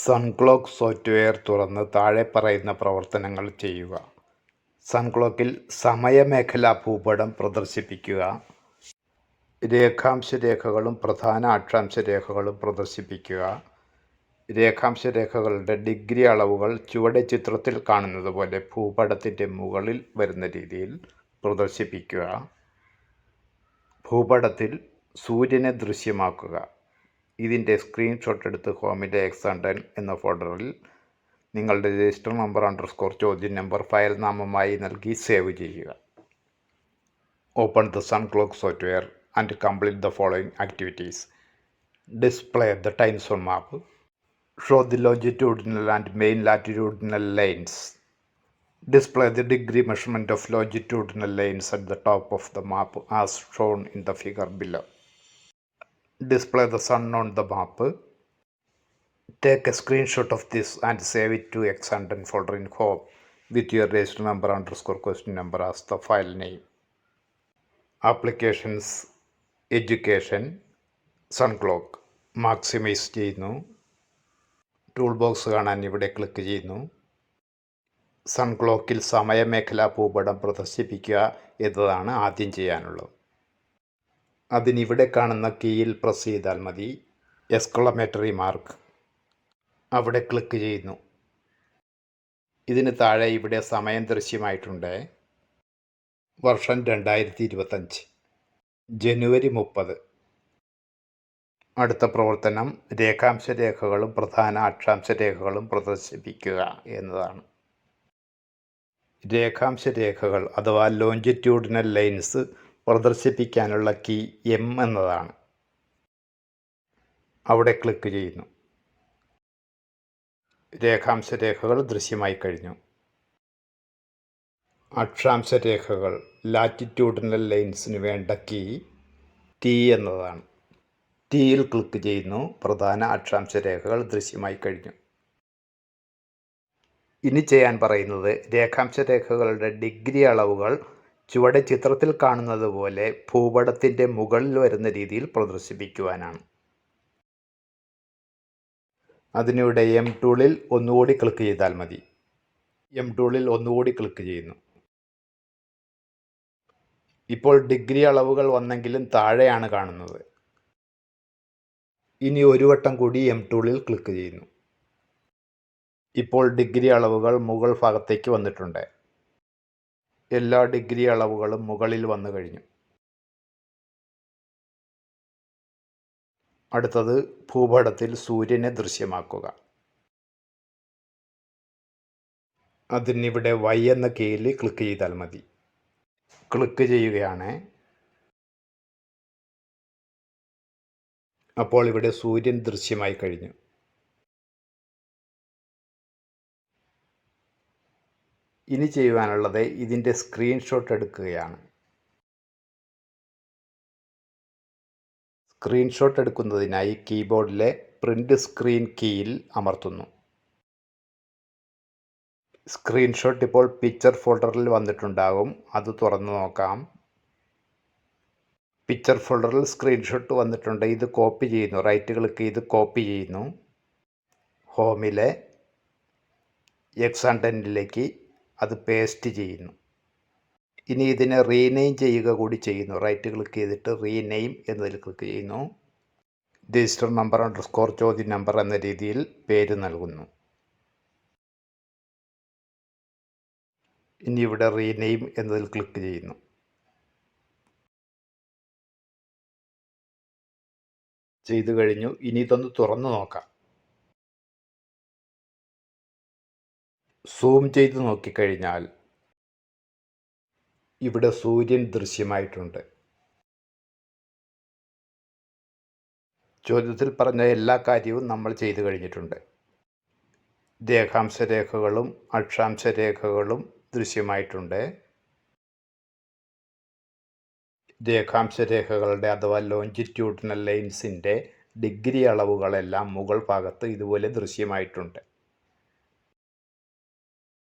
Sunclock software തുറന്ന് താഴെ പറയുന്ന പ്രവർത്തനങ്ങൾ ചെയ്യുക. സൺക്ലോക്കിൽ സമയമേഖലാ ഭൂപടം പ്രദർശിപ്പിക്കുക. രേഖാംശരേഖകളും പ്രധാന അക്ഷാംശരേഖകളും പ്രദർശിപ്പിക്കുക. രേഖാംശരേഖകളുടെ ഡിഗ്രി അളവുകൾ ചുവടെ ചിത്രത്തിൽ കാണുന്നതുപോലെ ഭൂപടത്തിൻ്റെ മുകളിൽ വരുന്ന രീതിയിൽ പ്രദർശിപ്പിക്കുക. ഭൂപടത്തിൽ സൂര്യനെ ദൃശ്യമാക്കുക. ഇതിൻ്റെ സ്ക്രീൻഷോട്ട് എടുത്ത് ഹോമിലെ എക്സാണ്ടൻ എന്ന ഫോൾഡറിൽ നിങ്ങളുടെ രജിസ്റ്റർ നമ്പർ _ ചോദ്യം നമ്പർ ഫയൽ നാമമായി നൽകി സേവ് ചെയ്യുക. Open the Sunclock software and complete the following activities. Display the time zone map. Show the longitudinal and main latitudinal lines. Display the degree measurement of longitudinal lines at the top of the map as shown in the figure below. Display the sun on the map. Take a screenshot of this and save it to Exandon folder in home with your register number _ question number as the file name. Applications, Education, Sunclock. Maximise ചെയ്യുന്നു. Tool box കാണാൻ ഇവിടെ click ചെയ്യുന്നു. സൺക്ലോക്കിൽ സമയമേഖലാ ഭൂപടം പ്രദർശിപ്പിക്കുക എന്നതാണ് ആദ്യം ചെയ്യാനുള്ളത്. അതിനിവിടെ കാണുന്ന കീയിൽ പ്രസ് ചെയ്താൽ മതി. എക്സ്ക്ലമേറ്ററി മാർക്ക് അവിടെ ക്ലിക്ക് ചെയ്യുന്നു. ഇതിന് താഴെ ഇവിടെ സമയം ദൃശ്യമായിട്ടുണ്ട്. വർഷം 2025 ജനുവരി 30. അടുത്ത പ്രവർത്തനം രേഖാംശരേഖകളും പ്രധാന അക്ഷാംശരേഖകളും പ്രദർശിപ്പിക്കുക എന്നതാണ്. രേഖാംശരേഖകൾ അഥവാ ലോഞ്ചിറ്റ്യൂഡിനൽ ലൈൻസ് പ്രദർശിപ്പിക്കാനുള്ള കീ M എന്നതാണ്. അവിടെ ക്ലിക്ക് ചെയ്യുന്നു. രേഖാംശരേഖകൾ ദൃശ്യമായി കഴിഞ്ഞു. അക്ഷാംശരേഖകൾ ലാറ്റിറ്റ്യൂഡിനൽ ലൈൻസിന് വേണ്ട കീ T എന്നതാണ്. ടിയിൽ ക്ലിക്ക് ചെയ്യുന്നു. പ്രധാന അക്ഷാംശരേഖകൾ ദൃശ്യമായി കഴിഞ്ഞു. ഇനി ചെയ്യാൻ പറയുന്നത് രേഖാംശരേഖകളുടെ ഡിഗ്രി അളവുകൾ ചുവടെ ചിത്രത്തിൽ കാണുന്നത് പോലെ ഭൂപടത്തിൻ്റെ മുകളിൽ വരുന്ന രീതിയിൽ പ്രദർശിപ്പിക്കുവാനാണ്. അതിനിവിടെ M ടൂളിൽ ഒന്നുകൂടി ക്ലിക്ക് ചെയ്താൽ മതി. M ടൂളിൽ ഒന്നുകൂടി ക്ലിക്ക് ചെയ്യുന്നു. ഇപ്പോൾ ഡിഗ്രി അളവുകൾ വന്നെങ്കിലും താഴെയാണ് കാണുന്നത്. ഇനി ഒരു വട്ടം കൂടി M ടൂളിൽ ക്ലിക്ക് ചെയ്യുന്നു. ഇപ്പോൾ ഡിഗ്രി അളവുകൾ മുകൾ ഭാഗത്തേക്ക് വന്നിട്ടുണ്ട്. എല്ലാ ഡിഗ്രി അളവുകളും മുകളിൽ വന്നു കഴിഞ്ഞു. അടുത്തത് ഭൂപടത്തിൽ സൂര്യനെ ദൃശ്യമാക്കുക. അതിനിവിടെ Y എന്ന കീയിൽ ക്ലിക്ക് ചെയ്താൽ മതി. ക്ലിക്ക് ചെയ്യുകയാണ്. അപ്പോൾ ഇവിടെ സൂര്യൻ ദൃശ്യമായി കഴിഞ്ഞു. ഇനി ചെയ്യുവാനുള്ളത് ഇതിൻ്റെ സ്ക്രീൻഷോട്ട് എടുക്കുകയാണ്. സ്ക്രീൻഷോട്ട് എടുക്കുന്നതിനായി കീബോർഡിലെ പ്രിൻ്റ് സ്ക്രീൻ കീയിൽ അമർത്തുന്നു. സ്ക്രീൻഷോട്ട് ഇപ്പോൾ പിക്ചർ ഫോൾഡറിൽ വന്നിട്ടുണ്ടാകും. അത് തുറന്നു നോക്കാം. പിക്ചർ ഫോൾഡറിൽ സ്ക്രീൻഷോട്ട് വന്നിട്ടുണ്ട്. ഇത് കോപ്പി ചെയ്യുന്നു. റൈറ്റ് ക്ലിക്ക് ചെയ്ത് കോപ്പി ചെയ്യുന്നു. ഹോമിലെ എക്സാണ്ടനിലേക്ക് അത് പേസ്റ്റ് ചെയ്യുന്നു. ഇനി ഇതിനെ റീനെയിം ചെയ്യുക കൂടി ചെയ്യുന്നു. റൈറ്റ് ക്ലിക്ക് ചെയ്തിട്ട് റീനെയിം എന്നതിൽ ക്ലിക്ക് ചെയ്യുന്നു. രജിസ്റ്റർ നമ്പർ _ ചോദ്യം നമ്പർ എന്ന രീതിയിൽ പേര് നൽകുന്നു. ഇനി ഇവിടെ റീനെയിം എന്നതിൽ ക്ലിക്ക് ചെയ്യുന്നു. ചെയ്തു കഴിഞ്ഞു. ഇനി ഇതൊന്ന് തുറന്നു നോക്കാം. സൂം ചെയ്ത് നോക്കിക്കഴിഞ്ഞാൽ ഇവിടെ സൂര്യൻ ദൃശ്യമായിട്ടുണ്ട്. ചോദ്യത്തിൽ പറഞ്ഞ എല്ലാ കാര്യവും നമ്മൾ ചെയ്തു കഴിഞ്ഞിട്ടുണ്ട്. രേഖാംശരേഖകളും അക്ഷാംശരേഖകളും ദൃശ്യമായിട്ടുണ്ട്. രേഖാംശരേഖകളുടെ അഥവാ ലോഞ്ചിറ്റ്യൂഡിനൽ ലൈൻസിൻ്റെ ഡിഗ്രി അളവുകളെല്ലാം മുകൾ ഭാഗത്ത് ഇതുപോലെ ദൃശ്യമായിട്ടുണ്ട്.